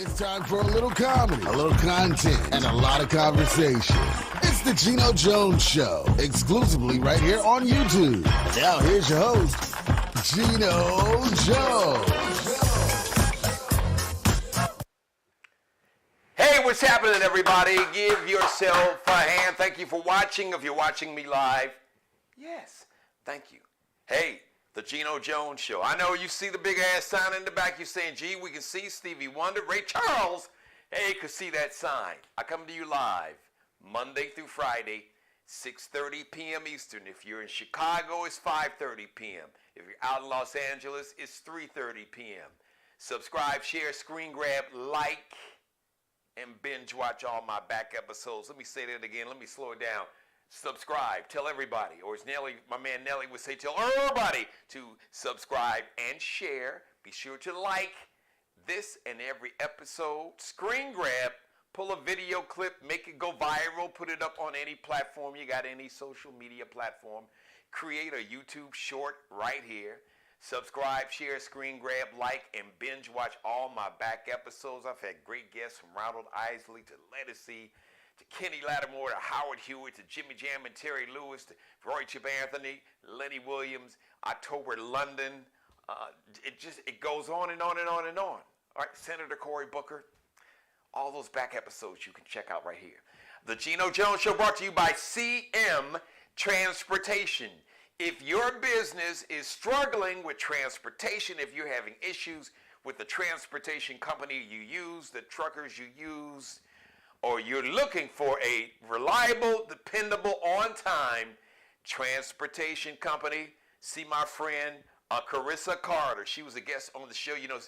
It's time for a little comedy, a little content, and a lot of conversation. It's the Geno Jones Show, exclusively right here on YouTube. Now here's your host, Geno Jones. Hey, what's happening, everybody? Give yourself a hand. Thank you for watching. If you're watching me live, yes, thank you. Hey, the Geno Jones Show. I know you see the big ass sign in the back. You're saying, gee, we can see Stevie Wonder, Ray Charles. Hey, you can see that sign. I come to you live Monday through Friday, 6:30 p.m. Eastern. If you're in Chicago, it's 5:30 p.m. If you're out in Los Angeles, it's 3:30 p.m. Subscribe, share, screen grab, like, and binge watch all my back episodes. Let me say that again. Let me slow it down. Subscribe. Tell everybody. Or as Nelly, my man Nelly would say, tell everybody to subscribe and share. Be sure to like this and every episode. Screen grab. Pull a video clip. Make it go viral. Put it up on any platform. You got any social media platform. Create a YouTube short right here. Subscribe, share, screen grab, like, and binge watch all my back episodes. I've had great guests from Ronald Isley to Lettucey to Kenny Lattimore to Howard Hewitt to Jimmy Jam and Terry Lewis to Roy Chip Anthony, Lenny Williams, October London. It goes on and on and on and on. All right, Senator Cory Booker. All those back episodes you can check out right here. The Geno Jones Show brought to you by CM Transportation. If your business is struggling with transportation, if you're having issues with the transportation company you use, the truckers you use, or you're looking for a reliable, dependable, on-time transportation company, see my friend Qunicy Carter. She was a guest on the show. You know,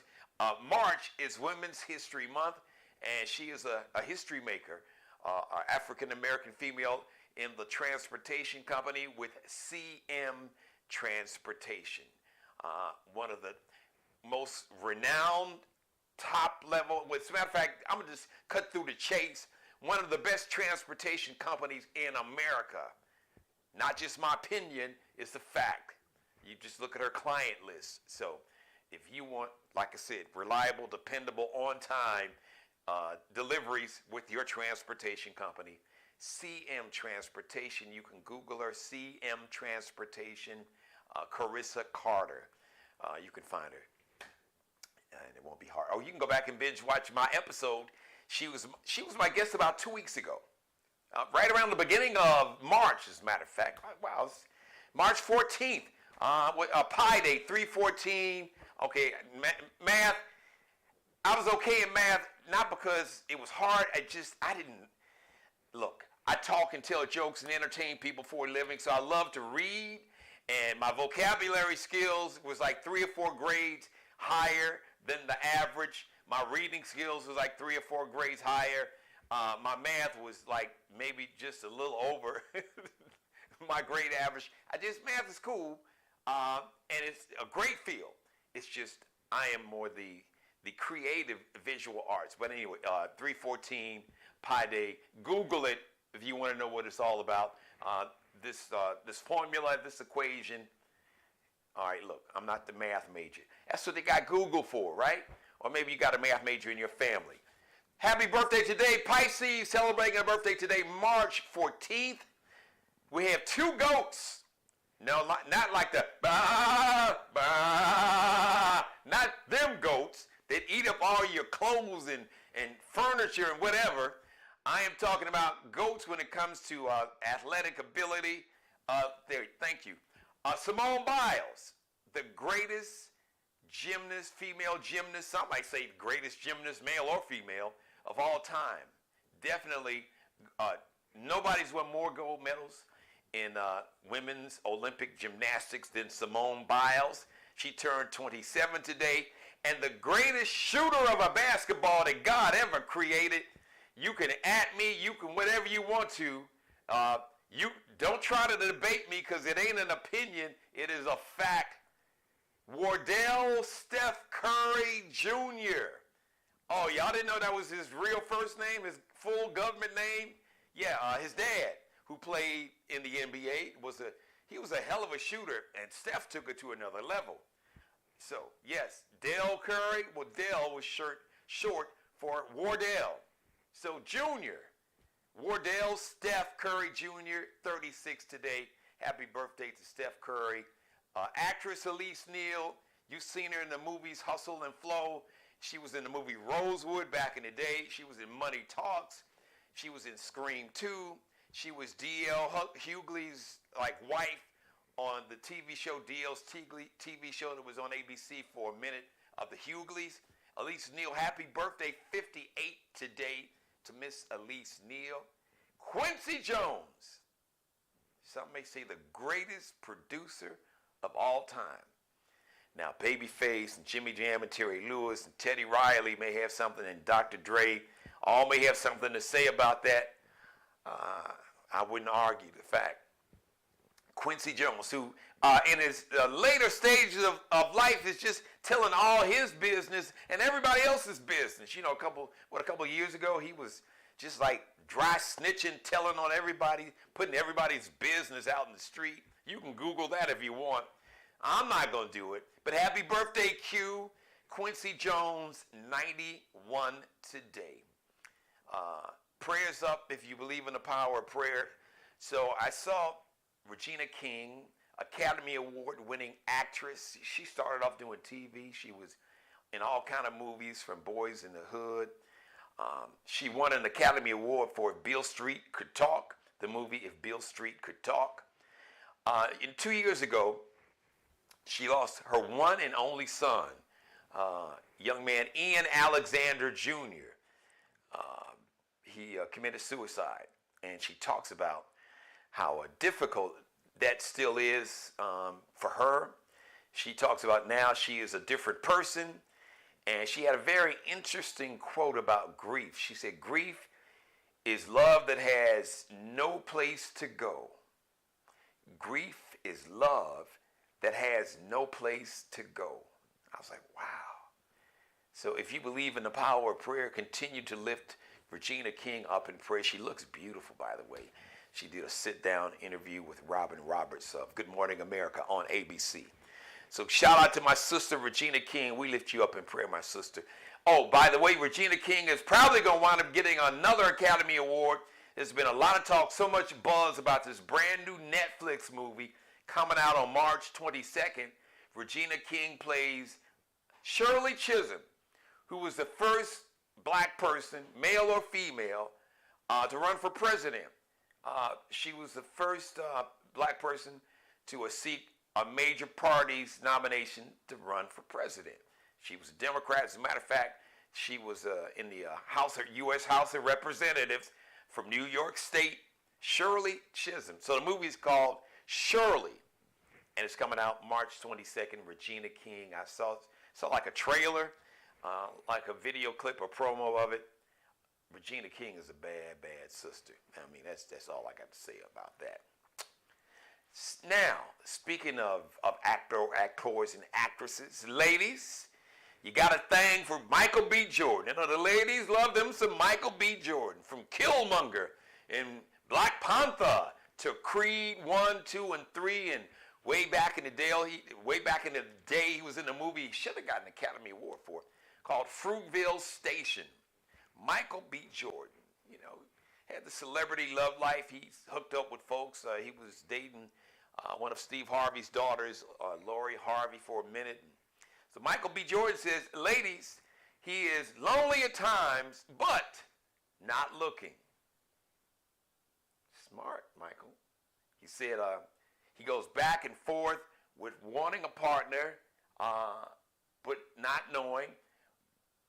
March is Women's History Month, and she is a history maker, an African-American female in the transportation company with CM Transportation. One of the most renowned, top level, as a matter of fact, I'm gonna just cut through the chase. One of the best transportation companies in America. Not just my opinion, it's the fact. You just look at her client list. So if you want, like I said, reliable, dependable, on time deliveries with your transportation company, CM Transportation. You can Google her, CM Transportation, Qunicy Carter. You can find her, and it won't be hard. Oh, you can go back and binge watch my episode. She was my guest about 2 weeks ago, right around the beginning of March, as a matter of fact. Wow, it's March 14th, Pi Day, 314. Okay, math. I was okay in math, not because it was hard. I didn't look. I talk and tell jokes and entertain people for a living, so I love to read, and my vocabulary skills was like 3 or 4 grades higher than the average. My reading skills was like 3 or 4 grades higher. My math was like maybe just a little over my grade average. Math is cool, and it's a great field. It's just I am more the creative visual arts. But anyway, 314 Pi Day. Google it if you want to know what it's all about. This formula, this equation. All right, look, I'm not the math major. That's what they got Google for, right? Or maybe you got a math major in your family. Happy birthday today, Pisces, celebrating a birthday today, March 14th. We have 2 goats. No, not like the bah, bah, not them goats that eat up all your clothes and furniture and whatever. I am talking about goats when it comes to athletic ability. Thank you. Simone Biles, the greatest gymnast, female gymnast, some might say greatest gymnast, male or female, of all time. Definitely, nobody's won more gold medals in women's Olympic gymnastics than Simone Biles. She turned 27 today, and the greatest shooter of a basketball that God ever created. You can at me, you can whatever you want to. You don't try to debate me because it ain't an opinion, it is a fact. Wardell Steph Curry Jr. Oh, y'all didn't know that was his real first name, his full government name? Yeah, his dad, who played in the NBA, he was a hell of a shooter, and Steph took it to another level. So, yes, Dell Curry, well, Dell was short for Wardell. So Junior, Wardell Steph Curry Jr., 36 today. Happy birthday to Steph Curry. Actress Elise Neal, you've seen her in the movies Hustle and Flow. She was in the movie Rosewood back in the day. She was in Money Talks. She was in Scream 2. She was D.L. Hughley's wife on the TV show, D.L.'s TV show that was on ABC for a minute of the Hughleys. Elise Neal, happy birthday, 58 today to Miss Elise Neal. Quincy Jones, some may say the greatest producer of all time. Now, Babyface and Jimmy Jam and Terry Lewis and Teddy Riley may have something, and Dr. Dre all may have something to say about that. I wouldn't argue the fact. Quincy Jones, who in his later stages of life is just telling all his business and everybody else's business. You know, a couple years ago, he was just like dry snitching, telling on everybody, putting everybody's business out in the street. You can Google that if you want. I'm not going to do it. But happy birthday, Q. Quincy Jones, 91 today. Prayers up if you believe in the power of prayer. So I saw Regina King, Academy Award winning actress. She started off doing TV. She was in all kind of movies from Boys in the Hood. She won an Academy Award for If Beale Street Could Talk, the movie If Beale Street Could Talk. 2 years ago, she lost her one and only son, young man Ian Alexander Jr. He committed suicide, and she talks about how difficult that still is for her. She talks about now she is a different person, and she had a very interesting quote about grief. She said, "Grief is love that has no place to go. Grief is love that has no place to go." I was like, wow. So if you believe in the power of prayer, continue to lift Regina King up in prayer. She looks beautiful, by the way. She did a sit-down interview with Robin Roberts of Good Morning America on ABC. So shout out to my sister, Regina King. We lift you up in prayer, my sister. Oh, by the way, Regina King is probably going to wind up getting another Academy Award. There's been a lot of talk, so much buzz about this brand new Netflix movie coming out on March 22nd. Regina King plays Shirley Chisholm, who was the first black person, male or female, to run for president. She was the first black person to seek a major party's nomination to run for president. She was a Democrat. As a matter of fact, she was in the U.S. House of Representatives from New York State, Shirley Chisholm. So the movie is called Shirley, and it's coming out March 22nd. Regina King. I saw like a trailer, like a video clip or promo of it. Regina King is a bad, bad sister. I mean, that's all I got to say about that. Now, speaking of actors and actresses, ladies, you got a thing for Michael B. Jordan. You know, the ladies love them some Michael B. Jordan, from Killmonger and Black Panther to Creed 1, 2, and 3, and way back in the day, he was in a movie he should have gotten an Academy Award for, called Fruitvale Station. Michael B. Jordan, you know, had the celebrity love life. He's hooked up with folks. He was dating one of Steve Harvey's daughters, Lori Harvey, for a minute. So Michael B. Jordan says, ladies, he is lonely at times, but not looking. Smart, Michael. He said he goes back and forth with wanting a partner, but not knowing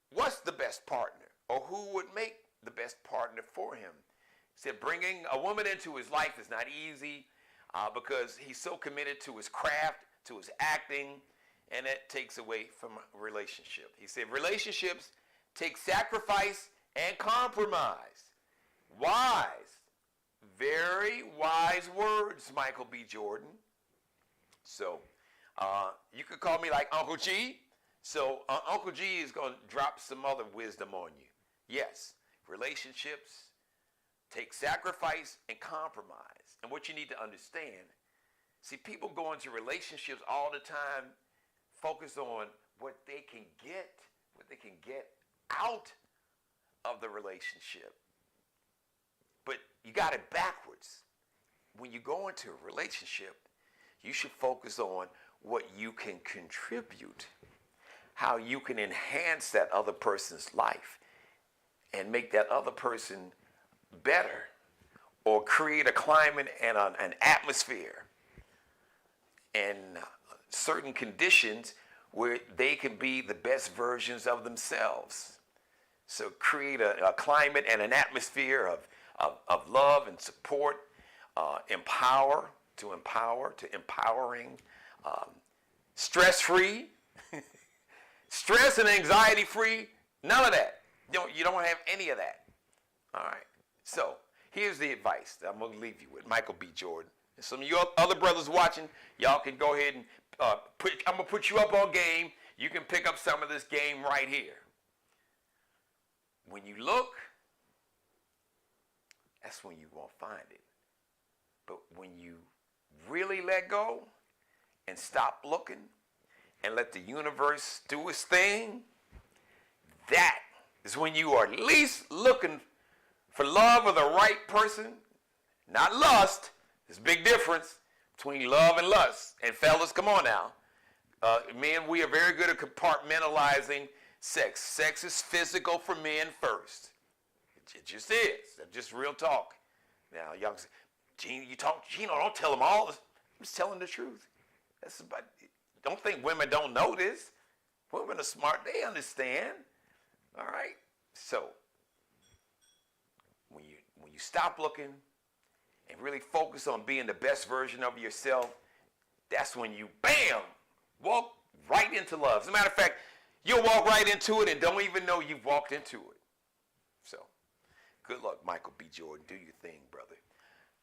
what's the best partner or who would make the best partner for him. He said bringing a woman into his life is not easy because he's so committed to his craft, to his acting, and it takes away from a relationship. He said relationships take sacrifice and compromise. Wise, very wise words, Michael B. Jordan. So you could call me like Uncle G. So Uncle G is going to drop some other wisdom on you. Yes, relationships take sacrifice and compromise. And what you need to understand, see, people go into relationships all the time, focus on what they can get out of the relationship. But you got it backwards. When you go into a relationship, you should focus on what you can contribute, how you can enhance that other person's life and make that other person better, or create a climate and an atmosphere and certain conditions where they can be the best versions of themselves. So create a climate and an atmosphere of love and support, empowering, stress-free, stress and anxiety-free, none of that. You don't have any of that. All right. So here's the advice that I'm going to leave you with, Michael B. Jordan. And some of you other brothers watching, y'all can go ahead and I'm going to put you up on game. You can pick up some of this game right here. When you look, that's when you won't find it. But when you really let go and stop looking and let the universe do its thing, that is when you are least looking for love or the right person, not lust. There's a big difference between love and lust. And fellas, come on now. Men, we are very good at compartmentalizing sex. Sex is physical for men first. It just is. That's just real talk. Now, y'all say, Gene, Geno, don't tell them all this. I'm just telling the truth. Don't think women don't know this. Women are smart. They understand. All right? So, when you stop looking and really focus on being the best version of yourself, that's when you, bam, walk right into love. As a matter of fact, you'll walk right into it and don't even know you've walked into it. So, good luck, Michael B. Jordan. Do your thing, brother.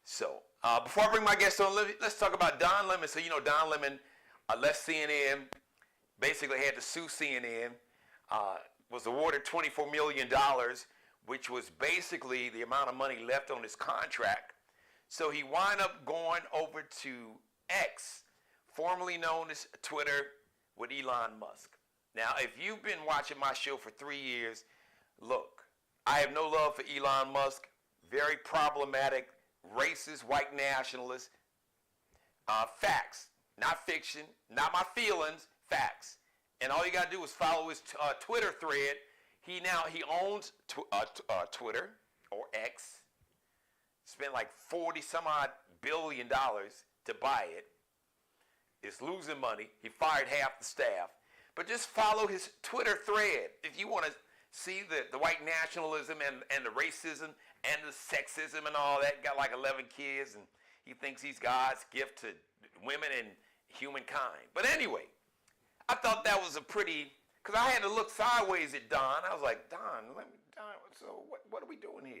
So, before I bring my guest on, let's talk about Don Lemon. So, Don Lemon left CNN, basically had to sue CNN, was awarded $24 million, which was basically the amount of money left on his contract. So he wound up going over to X, formerly known as Twitter, with Elon Musk. Now, if you've been watching my show for 3 years, look, I have no love for Elon Musk. Very problematic, racist, white nationalist. Facts, not fiction, not my feelings, facts. And all you got to do is follow his Twitter thread. He owns Twitter, or X. Spent like 40 some odd billion dollars to buy it. It's losing money. He fired half the staff. But just follow his Twitter thread. If you want to see the white nationalism and the racism and the sexism and all that. Got like 11 kids and he thinks he's God's gift to women and humankind. But anyway, I thought that was because I had to look sideways at Don. I was like, Don, so what are we doing here?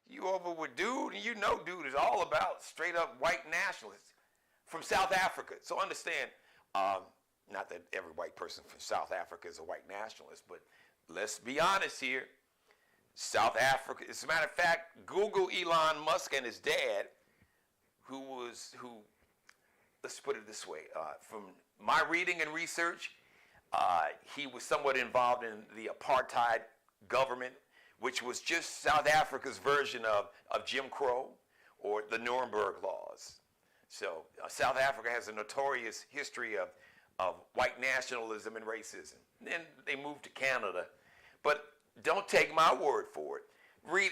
You over with dude, and dude is all about straight up white nationalists from South Africa. So understand, not that every white person from South Africa is a white nationalist, but let's be honest here. South Africa, as a matter of fact, Google Elon Musk and his dad, who let's put it this way, from my reading and research, he was somewhat involved in the apartheid government, which was just South Africa's version of Jim Crow or the Nuremberg laws. So South Africa has a notorious history of white nationalism and racism. Then they moved to Canada. But don't take my word for it. Read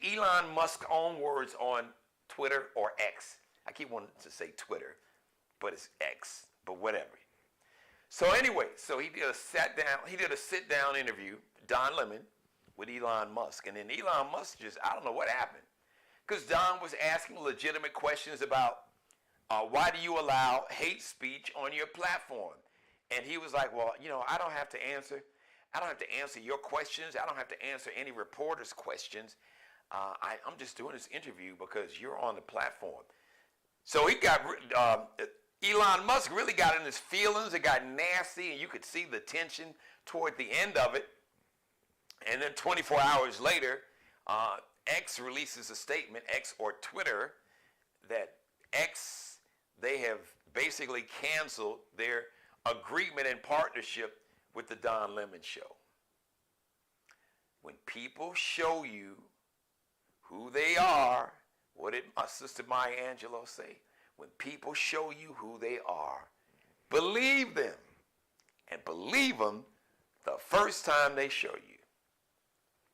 Elon Musk's own words on Twitter or X. I keep wanting to say Twitter, but it's X, but whatever. So anyway, he did a sit-down interview, Don Lemon, with Elon Musk. And then Elon Musk I don't know what happened. Because Don was asking legitimate questions about why do you allow hate speech on your platform? And he was like, well, I don't have to answer your questions. I don't have to answer any reporter's questions. I'm just doing this interview because you're on the platform. So he got, Elon Musk really got in his feelings. It got nasty, and you could see the tension toward the end of it. And then 24 hours later, X releases a statement, X or Twitter, that they have basically canceled their agreement and partnership with the Don Lemon Show. when people show you who they are, what did my sister Maya Angelou say? When people show you who they are, believe them, and believe them the first time they show you.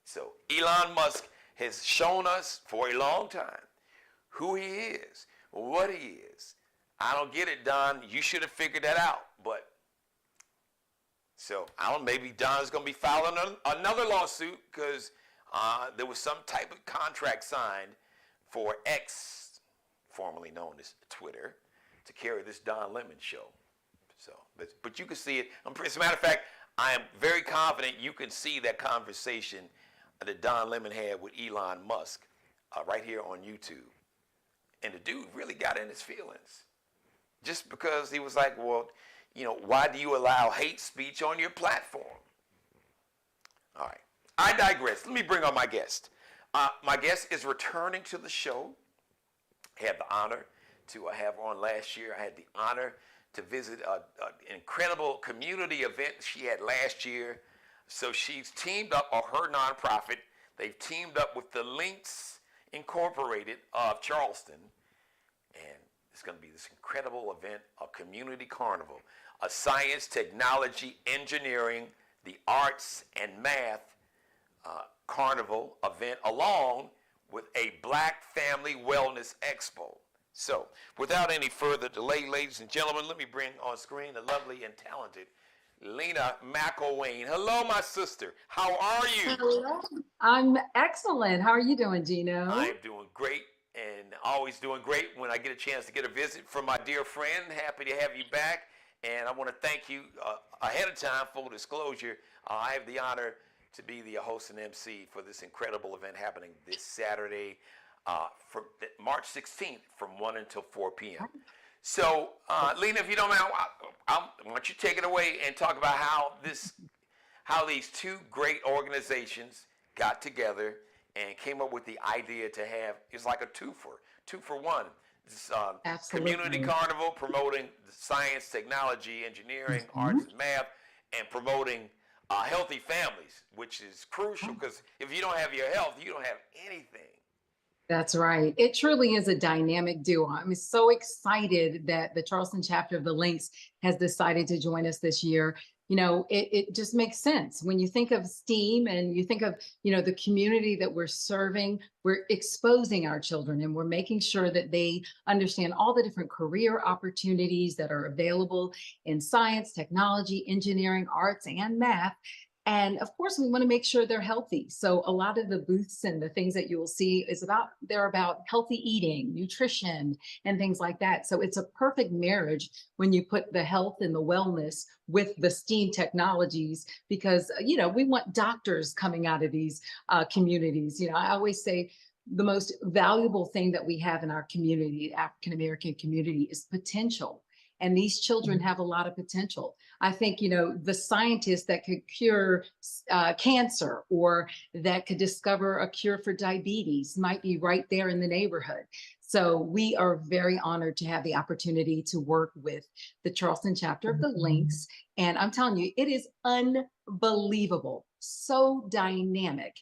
So Elon Musk has shown us for a long time who he is, what he is. I don't get it, Don. You should have figured that out. But so I don't know, maybe Don's going to be filing another lawsuit because there was some type of contract signed for X, formerly known as Twitter, to carry this Don Lemon show. So, but you can see it. As a matter of fact, I am very confident you can see that conversation that Don Lemon had with Elon Musk right here on YouTube. And the dude really got in his feelings. Just because he was like, well, you know, why do you allow hate speech on your platform? All right. I digress. Let me bring on my guest. My guest is returning to the show. I had the honor to have her on last year. I had the honor to visit an incredible community event she had last year. So she's teamed up, or her nonprofit, they've teamed up with the Links Incorporated of Charleston. And it's going to be this incredible event, a community carnival, a science, technology, engineering, the arts, and math carnival event, along with a Black Family Wellness Expo. So, without any further delay, ladies and gentlemen, let me bring on screen the lovely and talented Lena McElwain. Hello, my sister. How are you? Hello. I'm excellent. How are you doing, Geno? I'm doing great, and always doing great when I get a chance to get a visit from my dear friend. Happy to have you back, and I want to thank you ahead of time, full disclosure. I have the honor to be the host and MC for this incredible event happening this Saturday, from March 16th from 1 until 4 p.m. So, Lena, if you don't mind, I want you to take it away and talk about how these two great organizations got together and came up with the idea to have, it's like a two for one. This community carnival promoting the science, technology, engineering, arts, and math, and promoting healthy families, which is crucial because if you don't have your health, you don't have anything. That's right. It truly is a dynamic duo. I'm so excited that the Charleston chapter of the Links has decided to join us this year. You know, it just makes sense. When you think of STEAM and you think of, you know, the community that we're serving, we're exposing our children and we're making sure that they understand all the different career opportunities that are available in science, technology, engineering, arts, and math. And of course, we want to make sure they're healthy. So a lot of the booths and the things that you will see they're about healthy eating, nutrition, and things like that. So it's a perfect marriage when you put the health and the wellness with the STEAM technologies, because, you know, we want doctors coming out of these communities. You know, I always say the most valuable thing that we have in our community, the African-American community, is potential. And these children have a lot of potential. I think, you know, the scientists that could cure cancer or that could discover a cure for diabetes might be right there in the neighborhood. So we are very honored to have the opportunity to work with the Charleston chapter of the Links. And I'm telling you, it is unbelievable, so dynamic.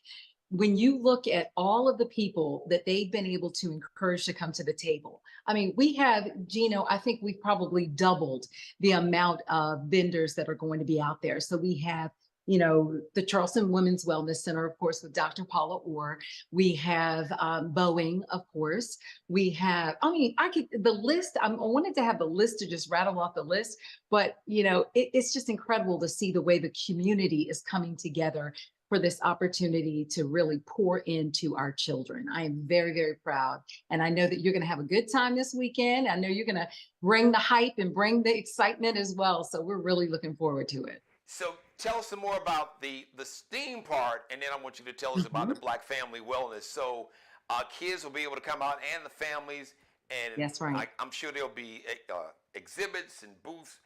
When you look at all of the people that they've been able to encourage to come to the table, I mean, we have, Geno, I think we've probably doubled the amount of vendors that are going to be out there. So we have, you know, the Charleston Women's Wellness Center, of course, with Dr. Paula Orr. We have Boeing, of course. We have, I mean, the list, I wanted to have the list to just rattle off the list, but, you know, it's just incredible to see the way the community is coming together for this opportunity to really pour into our children. I am very, very proud. And I know that you're gonna have a good time this weekend. I know you're gonna bring the hype and bring the excitement as well. So we're really looking forward to it. So tell us some more about the STEAM part, and then I want you to tell us about the Black Family Wellness. So kids will be able to come out and the families, and that's right. I'm sure there'll be exhibits and booths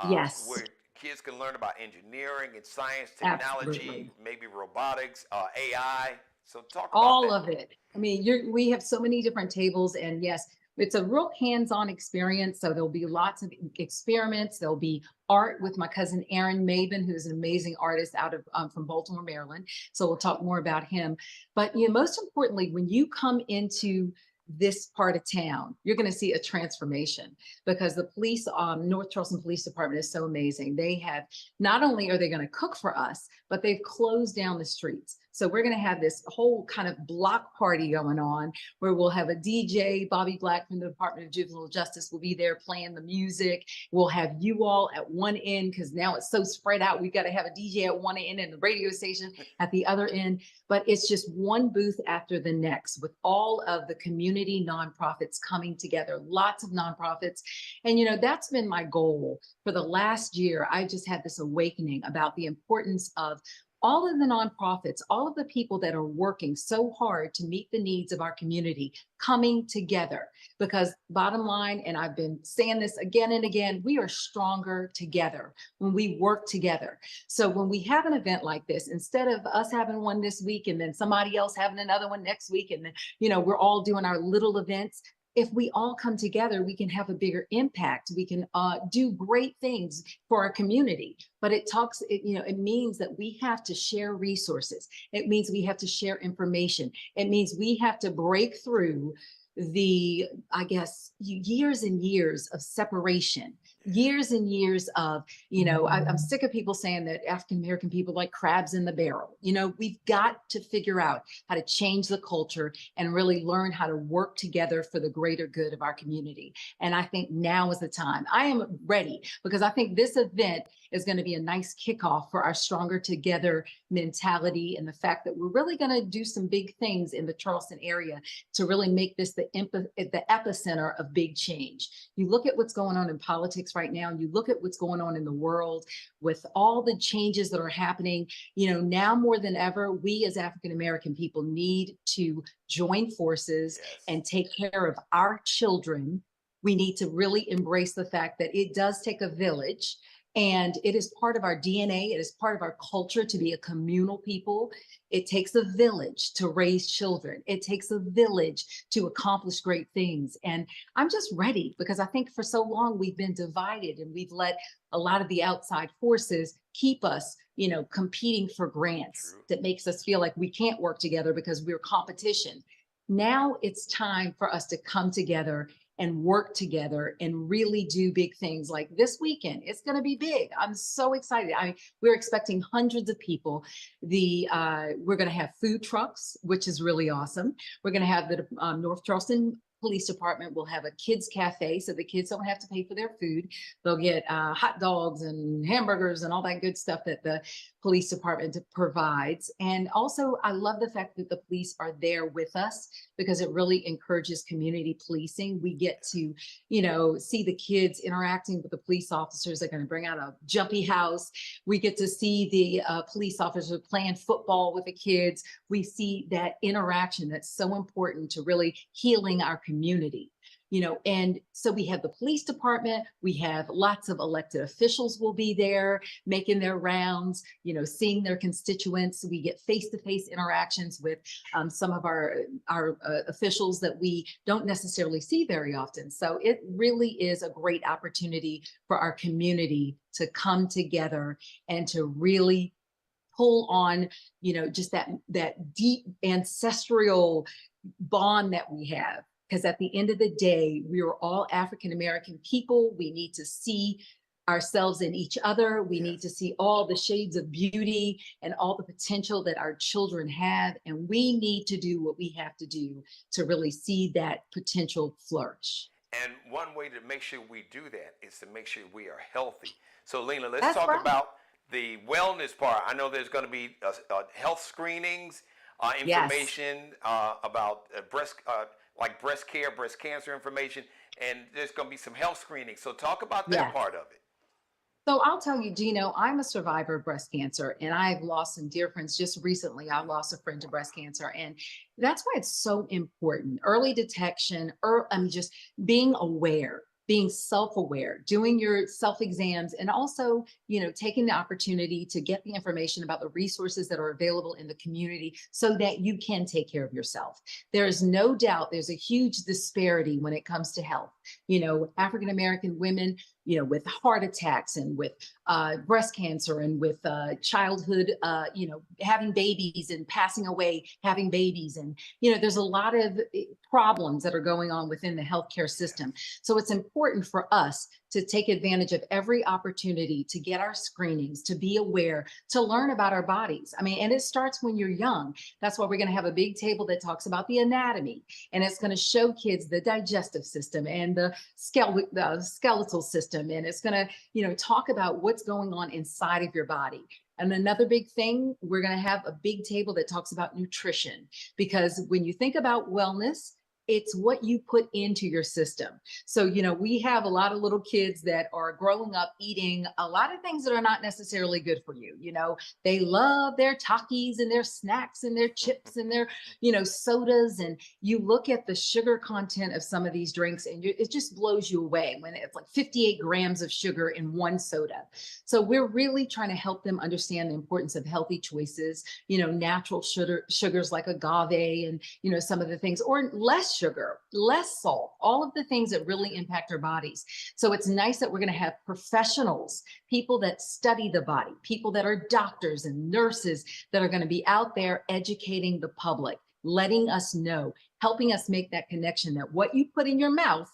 yes. where kids can learn about engineering and science, technology, Absolutely. maybe robotics, AI. So talk about all that. of it. I mean, we have so many different tables, and yes, It's a real hands-on experience. So there'll be lots of experiments. There'll be art with my cousin Aaron Maben, who's an amazing artist out of from Baltimore, Maryland. So we'll talk more about him. But most importantly, when you come into this part of town, you're going to see a transformation because the police, North Charleston Police Department is so amazing. They have, not only are they going to cook for us, but they've closed down the streets. So we're going to have this whole kind of block party going on where we'll have a DJ, Bobby Black from the Department of Juvenile Justice will be there playing the music. We'll have you all at one end because now it's so spread out. We've got to have a DJ at one end and the radio station at the other end. But it's just one booth after the next with all of the community nonprofits coming together, lots of nonprofits. And, that's been my goal for the last year. I just had this awakening about the importance of all of the nonprofits, all of the people that are working so hard to meet the needs of our community coming together. Because bottom line, and I've been saying this again and again, we are stronger together when we work together. So when we have an event like this, instead of us having one this week and then somebody else having another one next week, and then, we're all doing our little events, if we all come together, we can have a bigger impact. We can do great things for our community. But it means that we have to share resources. It means we have to share information. It means we have to break through the, years and years of separation, years and years of, I'm sick of people saying that African-American people like crabs in the barrel. We've got to figure out how to change the culture and really learn how to work together for the greater good of our community. And I think now is the time. I am ready because I think this event is going to be a nice kickoff for our Stronger Together mentality and the fact that we're really going to do some big things in the Charleston area to really make this the epicenter of big change. You look at what's going on in politics right now, you look at what's going on in the world with all the changes that are happening, now more than ever, we as African-American people need to join forces and take care of our children. We need to really embrace the fact that it does take a village. And it is part of our DNA. It is part of our culture to be a communal people. It takes a village to raise children. It takes a village to accomplish great things. And I'm just ready because I think for so long we've been divided and we've let a lot of the outside forces keep us, competing for grants. That makes us feel like we can't work together because we're competition. Now it's time for us to come together and work together and really do big things like this weekend. It's going to be big. I'm so excited. We're expecting hundreds of people. We're going to have food trucks, which is really awesome. We're going to have the North Charleston Police Department will have a kids cafe so the kids don't have to pay for their food. They'll get hot dogs and hamburgers and all that good stuff that the police department provides. And also, I love the fact that the police are there with us because it really encourages community policing. We get to, see the kids interacting with the police officers. They're going to bring out a jumpy house. We get to see the police officers playing football with the kids. We see that interaction that's so important to really healing our community. And so we have the police department, we have lots of elected officials will be there making their rounds, seeing their constituents. We get face-to-face interactions with some of our officials that we don't necessarily see very often. So it really is a great opportunity for our community to come together and to really pull on, just that deep ancestral bond that we have. Because at the end of the day, we are all African-American people. We need to see ourselves in each other. We need to see all the shades of beauty and all the potential that our children have. And we need to do what we have to do to really see that potential flourish. And one way to make sure we do that is to make sure we are healthy. So Lena, let's talk about the wellness part. I know there's going to be health screenings, information about breast care, breast cancer information, and there's going to be some health screening. So talk about that part of it. So I'll tell you, Geno, I'm a survivor of breast cancer, and I've lost some dear friends. Just recently, I lost a friend to breast cancer, and that's why it's so important. Early detection, just being aware. being self-aware, doing your self-exams, and also, taking the opportunity to get the information about the resources that are available in the community so that you can take care of yourself. There is no doubt there's a huge disparity when it comes to health. African American women, with heart attacks and with breast cancer and with childhood, having babies and passing away, having babies. And, there's a lot of problems that are going on within the healthcare system. So it's important for us to take advantage of every opportunity to get our screenings, to be aware, to learn about our bodies. I mean, and it starts when you're young. That's why we're going to have a big table that talks about the anatomy, and it's going to show kids the digestive system and the skeletal system. And it's going to, talk about what's going on inside of your body. And another big thing, we're going to have a big table that talks about nutrition, because when you think about wellness, it's what you put into your system. So, we have a lot of little kids that are growing up eating a lot of things that are not necessarily good for you. They love their Takis and their snacks and their chips and their, sodas. And you look at the sugar content of some of these drinks and it just blows you away when it's like 58 grams of sugar in one soda. So we're really trying to help them understand the importance of healthy choices, natural sugars like agave and, some of the things, or less sugar, less salt, all of the things that really impact our bodies. So it's nice that we're going to have professionals, people that study the body, people that are doctors and nurses that are going to be out there educating the public, letting us know, helping us make that connection that what you put in your mouth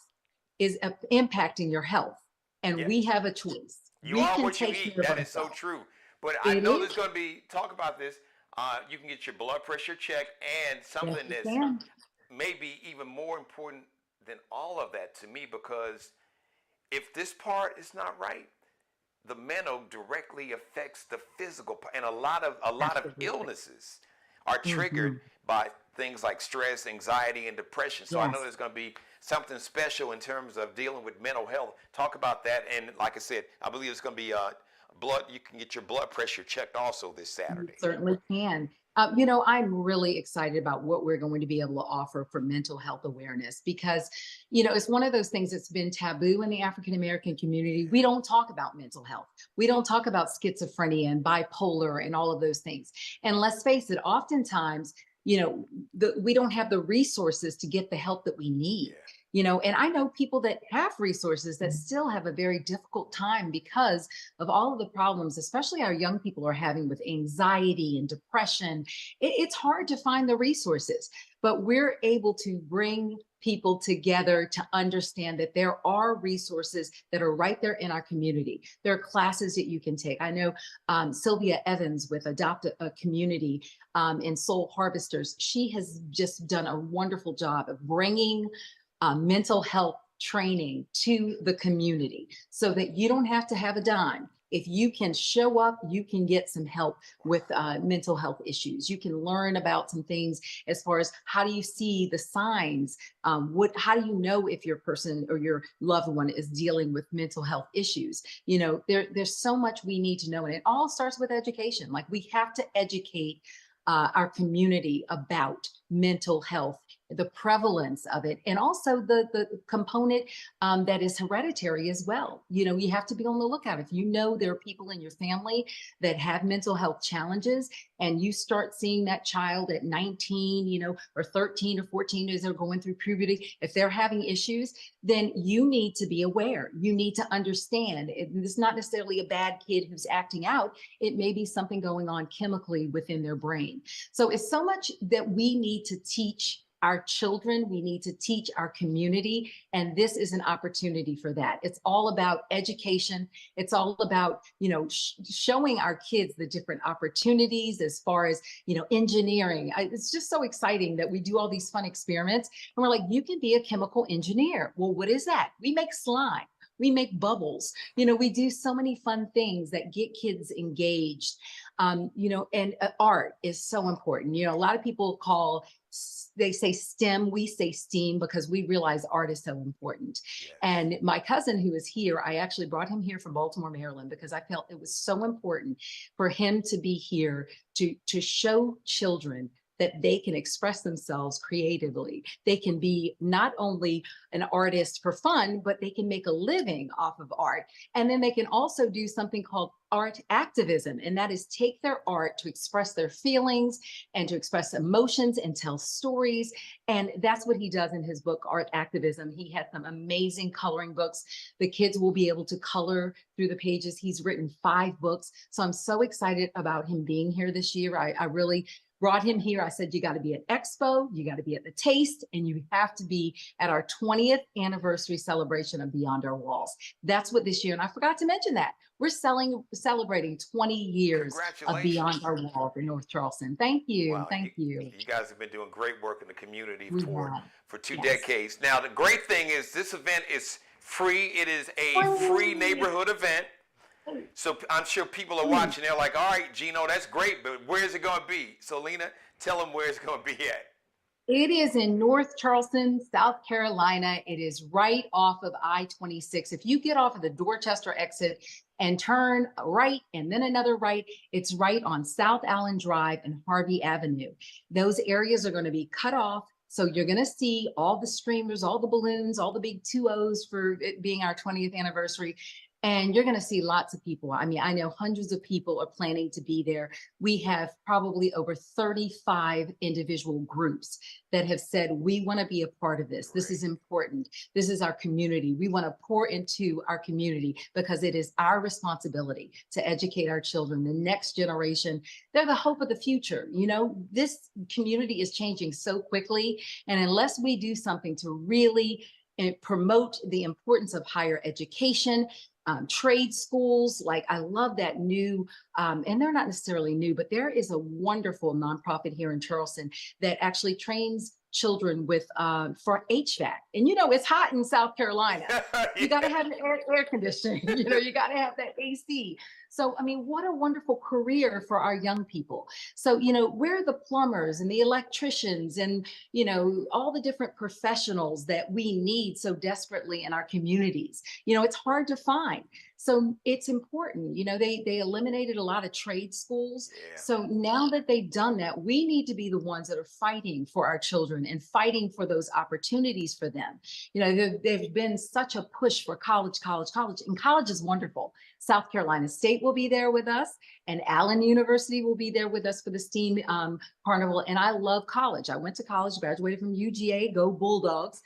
is impacting your health. And we have a choice. You are what you eat. That is so true. But I know there's going to be talk about this. You can get your blood pressure checked, and something that's maybe even more important than all of that to me, because if this part is not right, the mental directly affects the physical part, and a lot of illnesses are triggered by things like stress, anxiety, and depression. So I know there's going to be something special in terms of dealing with mental health. Talk about that. And like I said, I believe it's going to be blood. You can get your blood pressure checked also this Saturday. You certainly can. I'm really excited about what we're going to be able to offer for mental health awareness, because, it's one of those things that's been taboo in the African American community. We don't talk about mental health. We don't talk about schizophrenia and bipolar and all of those things. And let's face it, oftentimes, we don't have the resources to get the help that we need. And I know people that have resources that still have a very difficult time because of all of the problems, especially our young people are having with anxiety and depression. It's hard to find the resources, but we're able to bring people together to understand that there are resources that are right there in our community. There are classes that you can take. I know Sylvia Evans with Adopt a Community and Soul Harvesters. She has just done a wonderful job of bringing mental health training to the community so that you don't have to have a dime. If you can show up, you can get some help with mental health issues. You can learn about some things as far as how do you see the signs? How do you know if your person or your loved one is dealing with mental health issues? There's so much we need to know, and it all starts with education. Like, we have to educate our community about mental health, the prevalence of it, and also the component that is hereditary as well. You have to be on the lookout. If there are people in your family that have mental health challenges, and you start seeing that child at 19, or 13 or 14 as they're going through puberty, if they're having issues, then you need to be aware. You need to understand it's not necessarily a bad kid who's acting out. It may be something going on chemically within their brain. So it's so much that we need to teach our children, we need to teach our community, and this is an opportunity for that. It's all about education. It's all about, showing our kids the different opportunities as far as, engineering. It's just so exciting that we do all these fun experiments, and we're like, you can be a chemical engineer. Well, what is that? We make slime. We make bubbles. We do so many fun things that get kids engaged. And art is so important. A lot of people they say STEM, we say STEAM, because we realize art is so important. Yes. And my cousin who is here, I actually brought him here from Baltimore, Maryland, because I felt it was so important for him to be here to show children that they can express themselves creatively. They can be not only an artist for fun, but they can make a living off of art. And then they can also do something called art activism, and that is take their art to express their feelings and to express emotions and tell stories. And that's what he does in his book, Art Activism. He has some amazing coloring books. The kids will be able to color through the pages. He's written 5 books. So I'm so excited about him being here this year. I really brought him here. I said, you got to be at Expo, you got to be at the Taste, and you have to be at our 20th anniversary celebration of Beyond Our Walls. That's what this year, and I forgot to mention that, we're celebrating 20 years of Beyond Our Walls in North Charleston. Thank you. Wow, Thank you. You guys have been doing great work in the community for 2 Yes. decades. Now, the great thing is this event is free. It is a free neighborhood event. So I'm sure people are watching. They're like, all right, Geno, that's great, but where's it going to be? So, Lena, tell them where it's going to be at. It is in North Charleston, South Carolina. It is right off of I-26. If you get off of the Dorchester exit and turn right and then another right, it's right on South Allen Drive and Harvey Avenue. Those areas are going to be cut off. So you're going to see all the streamers, all the balloons, all the big 2-0s for it being our 20th anniversary. And you're going to see lots of people. I mean, I know hundreds of people are planning to be there. We have probably over 35 individual groups that have said, we want to be a part of this. This is important. This is our community. We want to pour into our community because it is our responsibility to educate our children, the next generation. They're the hope of the future. You know, this community is changing so quickly. And unless we do something to really promote the importance of higher education, trade schools, like I love that new, and they're not necessarily new, but there is a wonderful nonprofit here in Charleston that actually trains children with for HVAC. And you know, it's hot in South Carolina. You got to have air conditioning, you know, you got to have that AC. So, I mean, what a wonderful career for our young people. So, you know, we're the plumbers and the electricians and, you know, all the different professionals that we need so desperately in our communities. You know, it's hard to find. So it's important, you know, they eliminated a lot of trade schools. Yeah. So now that they've done that, we need to be the ones that are fighting for our children and fighting for those opportunities for them. You know, there's been such a push for college, and college is wonderful. South Carolina State will be there with us, and Allen University will be there with us for the STEAM Carnival. And I love college. I went to college, graduated from UGA, go Bulldogs.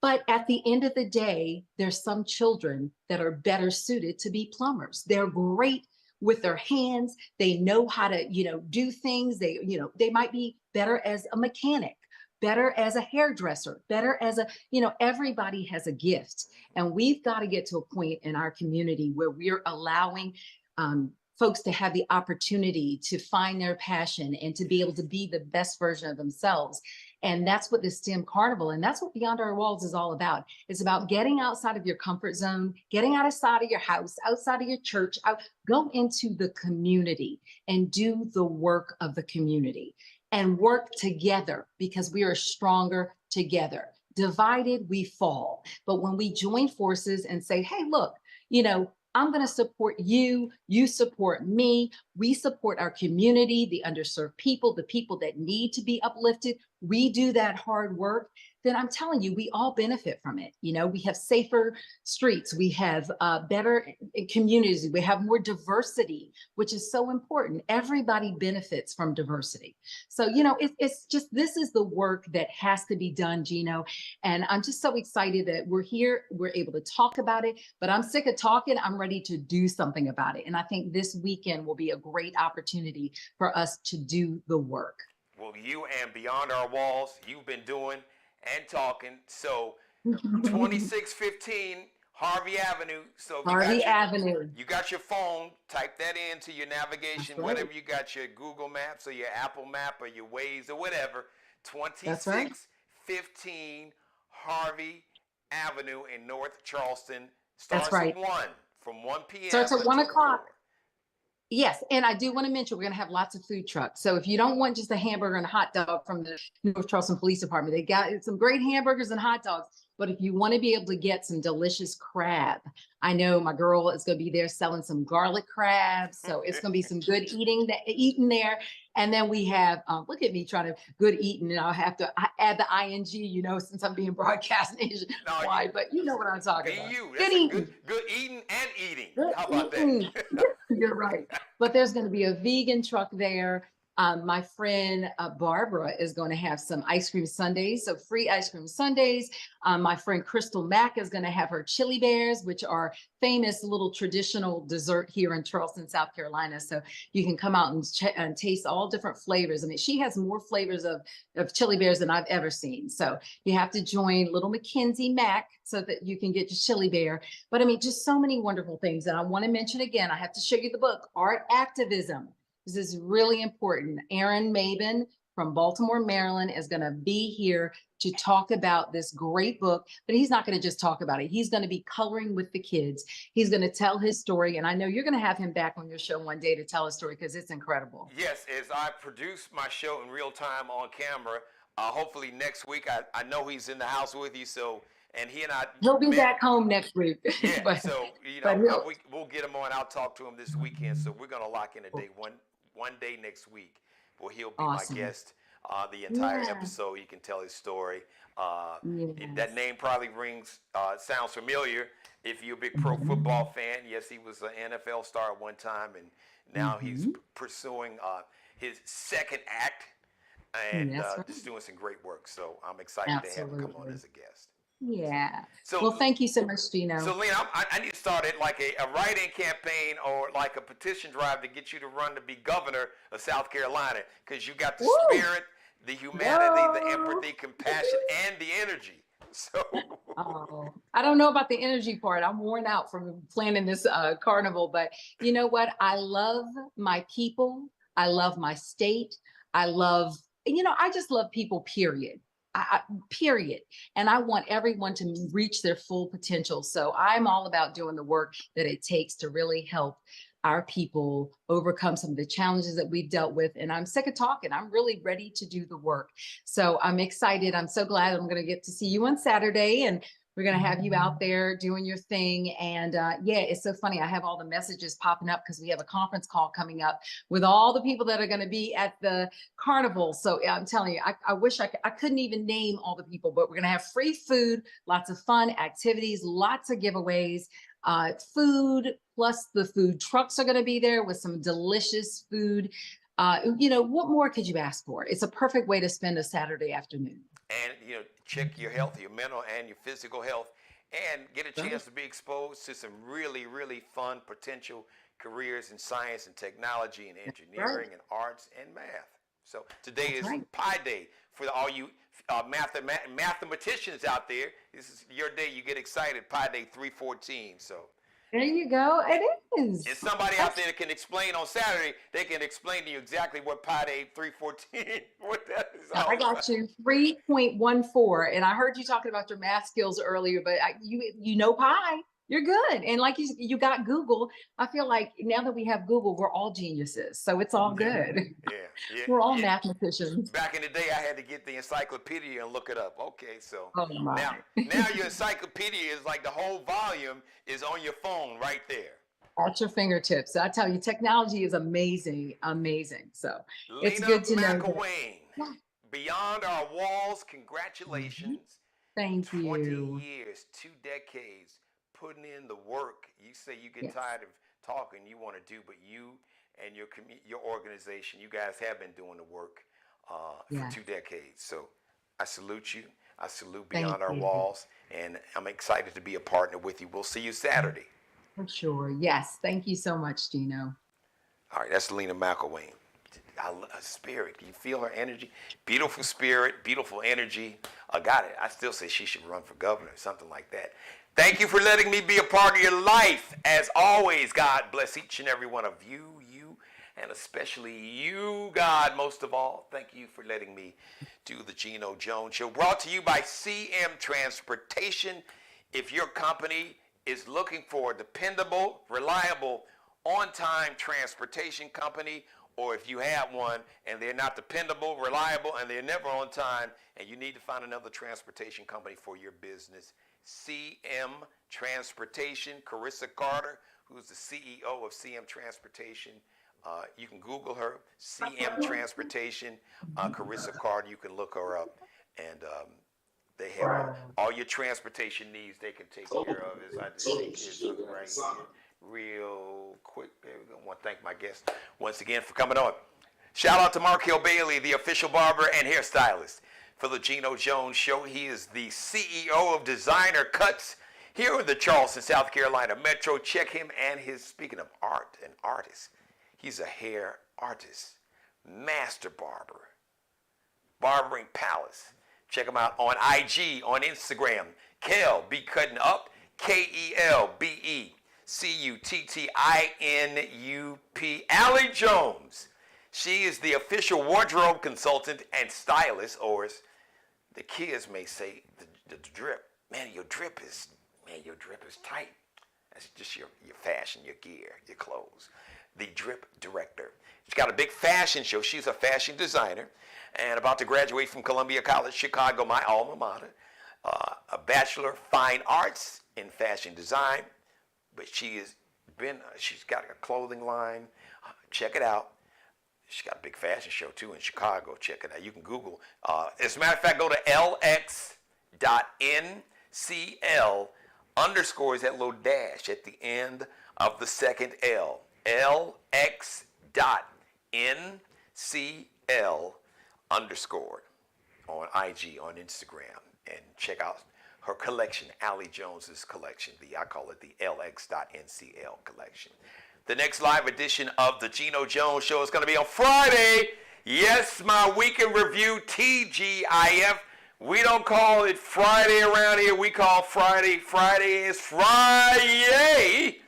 But at the end of the day, there's some children that are better suited to be plumbers. They're great with their hands. They know how to, you know, do things. They, you know, they might be better as a mechanic, better as a hairdresser, better as a, you know, everybody has a gift. And we've got to get to a point in our community where we're allowing folks to have the opportunity to find their passion and to be able to be the best version of themselves. And that's what the STEM Carnival, and that's what Beyond Our Walls is all about. It's about getting outside of your comfort zone, getting outside of your house, outside of your church, go into the community and do the work of the community and work together because we are stronger together. Divided, we fall. But when we join forces and say, hey, look, you know, I'm going to support you, you support me, we support our community, the underserved people, the people that need to be uplifted, we do that hard work, then I'm telling you, we all benefit from it. You know, we have safer streets, we have better communities, we have more diversity, which is so important. Everybody benefits from diversity. So, you know, it's just, this is the work that has to be done, Geno. And I'm just so excited that we're here, we're able to talk about it, but I'm sick of talking, I'm ready to do something about it. And I think this weekend will be a great opportunity for us to do the work. Well, you and Beyond Our Walls, you've been doing and talking. So 2615 Harvey Avenue. So you got your phone, type that into your navigation, right. whatever you got, your Google Maps or your Apple Map or your Waze or whatever. 2615 Harvey Avenue in North Charleston. Starts at 1 from 1 p.m. Starts at 1 o'clock. 4. Yes, and I do want to mention we're going to have lots of food trucks. So if you don't want just a hamburger and a hot dog from the North Charleston Police Department, they got some great hamburgers and hot dogs. But if you want to be able to get some delicious crab, I know my girl is going to be there selling some garlic crabs. So it's going to be some good eating there. And then we have, look at me trying to good eating, and I'll have to add the ing, since I'm being broadcast nationwide, but you know what I'm talking about. That's Good eating. good eating and eating. Good How about eating. that? You're right. But there's going to be a vegan truck there. My friend Barbara is going to have some ice cream sundaes, so free ice cream sundaes. My friend Crystal Mack is going to have her chili bears, which are famous little traditional dessert here in Charleston, South Carolina. So you can come out and taste all different flavors. I mean, she has more flavors of chili bears than I've ever seen. So you have to join Little Mackenzie Mack so that you can get your chili bear. But I mean, just so many wonderful things. And I want to mention again, I have to show you the book, Art Activism. This is really important. Aaron Maben from Baltimore, Maryland is going to be here to talk about this great book, but he's not going to just talk about it. He's going to be coloring with the kids. He's going to tell his story. And I know you're going to have him back on your show one day to tell his story because it's incredible. Yes, as I produce my show in real time on camera, hopefully next week, I know he's in the house with you. So, and he and I. He'll be back home next week. Yeah, but, so, we'll get him on. I'll talk to him this weekend. So we're going to lock in a day, one day next week, where he'll be awesome. My guest the entire episode. You can tell his story. That name probably sounds familiar if you're a big pro football fan. Yes, he was an NFL star at one time, and now he's pursuing his second act and just doing some great work. So I'm excited to have him come on as a guest. Yeah. So, well, thank you so much, Geno. So, Lena, I need to start it like a write-in campaign or like a petition drive to get you to run to be governor of South Carolina, because you got the spirit, the humanity, the empathy, compassion, and the energy. So. I don't know about the energy part. I'm worn out from planning this carnival, but you know what? I love my people. I love my state. I just love people, period. Period. And I want everyone to reach their full potential. So I'm all about doing the work that it takes to really help our people overcome some of the challenges that we've dealt with. And I'm sick of talking. I'm really ready to do the work. So I'm excited. I'm so glad I'm going to get to see you on Saturday, and we're going to have you out there doing your thing. And it's so funny. I have all the messages popping up because we have a conference call coming up with all the people that are going to be at the carnival. So I'm telling you, I wish I couldn't even name all the people, but we're going to have free food, lots of fun activities, lots of giveaways, food, plus the food trucks are going to be there with some delicious food. What more could you ask for? It's a perfect way to spend a Saturday afternoon. And, check your health, your mental and your physical health, and get a chance to be exposed to some really, really fun potential careers in science and technology and engineering and arts and math. So today is Pi Day for all you mathematicians out there. This is your day. You get excited. Pi Day 314. So. There you go. It is. If somebody out there that can explain on Saturday, they can explain to you exactly what Pi Day 314, what that is all I got you. 3.14. And I heard you talking about your math skills earlier, but you know pi. You're good. And like you got Google. I feel like now that we have Google, we're all geniuses. So it's all good. Yeah. We're all mathematicians. Back in the day, I had to get the encyclopedia and look it up. Okay, so now your encyclopedia is like the whole volume is on your phone right there. At your fingertips. So I tell you, technology is amazing, amazing. So it's Lena good to McElwain, know. Beyond Our Walls, congratulations. Thank you. 20 years, 2 decades. Putting in the work. You say you get tired of talking, you want to do, but you and your organization, you guys have been doing the work for 2 decades. So I salute you. I salute Beyond Our Walls, and I'm excited to be a partner with you. We'll see you Saturday. For sure. Yes. Thank you so much, Geno. All right, that's Lena McElwain. Her spirit. Can you feel her energy? Beautiful spirit, beautiful energy. I got it. I still say she should run for governor, something like that. Thank you for letting me be a part of your life. As always, God bless each and every one of you, and especially you, God, most of all. Thank you for letting me do the Geno Jones Show. Brought to you by CM Transportation. If your company is looking for a dependable, reliable, on-time transportation company, or if you have one and they're not dependable, reliable, and they're never on time, and you need to find another transportation company for your business, CM Transportation, Carissa Carter, who's the CEO of CM Transportation. You can Google her, CM Transportation, Carissa Carter. You can look her up, and they have all your transportation needs they can take care of. As I just look right here, real quick. There we go. I want to thank my guests once again for coming on. Shout out to Markel Bailey, the official barber and hairstylist for the Geno Jones Show. He is the CEO of Designer Cuts here in the Charleston, South Carolina Metro. Check him and his, speaking of art and artists, he's a hair artist, master barber, Barbering Palace. Check him out on IG, on Instagram. Kel Be Cutting Up, KELBECUTTINUP. Allie Jones. She is the official wardrobe consultant and stylist, or as the kids may say, the drip. Man, your drip is tight. That's just your fashion, your gear, your clothes. The drip director. She's got a big fashion show. She's a fashion designer and about to graduate from Columbia College, Chicago, my alma mater. A Bachelor of Fine Arts in Fashion Design, but she's got a clothing line. Check it out. She's got a big fashion show too in Chicago. Check it out. You can Google. As a matter of fact, go to lx.ncl underscores that little dash at the end of the second L. lx.ncl underscore on IG, on Instagram, and check out her collection, Allie Jones's collection. I call it the lx.ncl collection. The next live edition of the Geno Jones Show is going to be on Friday. Yes, my weekend review, TGIF. We don't call it Friday around here. We call Friday is Friday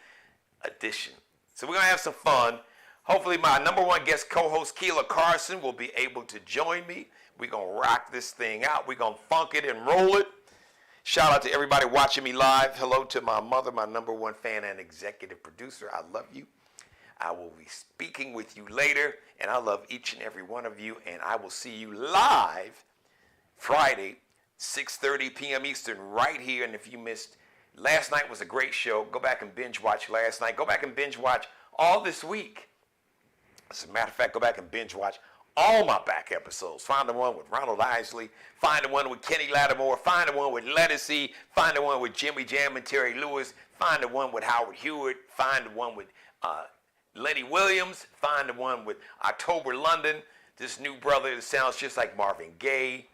edition. So we're going to have some fun. Hopefully my number one guest co-host, Keela Carson, will be able to join me. We're going to rock this thing out. We're going to funk it and roll it. Shout out to everybody watching me live. Hello to my mother, my number one fan and executive producer. I love you. I will be speaking with you later, and I love each and every one of you, and I will see you live Friday, 6:30 p.m. Eastern, right here. And if you missed, last night was a great show. Go back and binge watch last night. Go back and binge watch all this week. As a matter of fact, go back and binge watch all my back episodes. Find the one with Ronald Isley. Find the one with Kenny Lattimore. Find the one with Lettucey. Find the one with Jimmy Jam and Terry Lewis. Find the one with Howard Hewitt. Find the one with Lenny Williams. Find the one with October London. This new brother that sounds just like Marvin Gaye.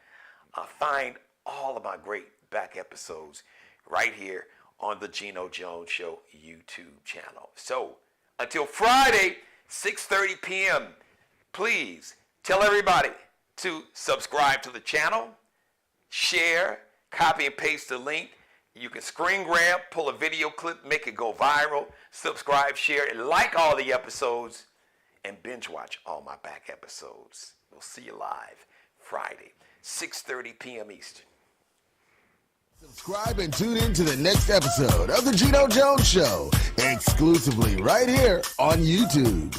Find all of my great back episodes right here on the Geno Jones Show YouTube channel. So until Friday, 6:30 p.m., please tell everybody to subscribe to the channel, share, copy and paste the link. You can screen grab, pull a video clip, make it go viral, subscribe, share, and like all the episodes, and binge watch all my back episodes. We'll see you live Friday, 6:30 p.m. Eastern. Subscribe and tune in to the next episode of The Geno Jones Show, exclusively right here on YouTube.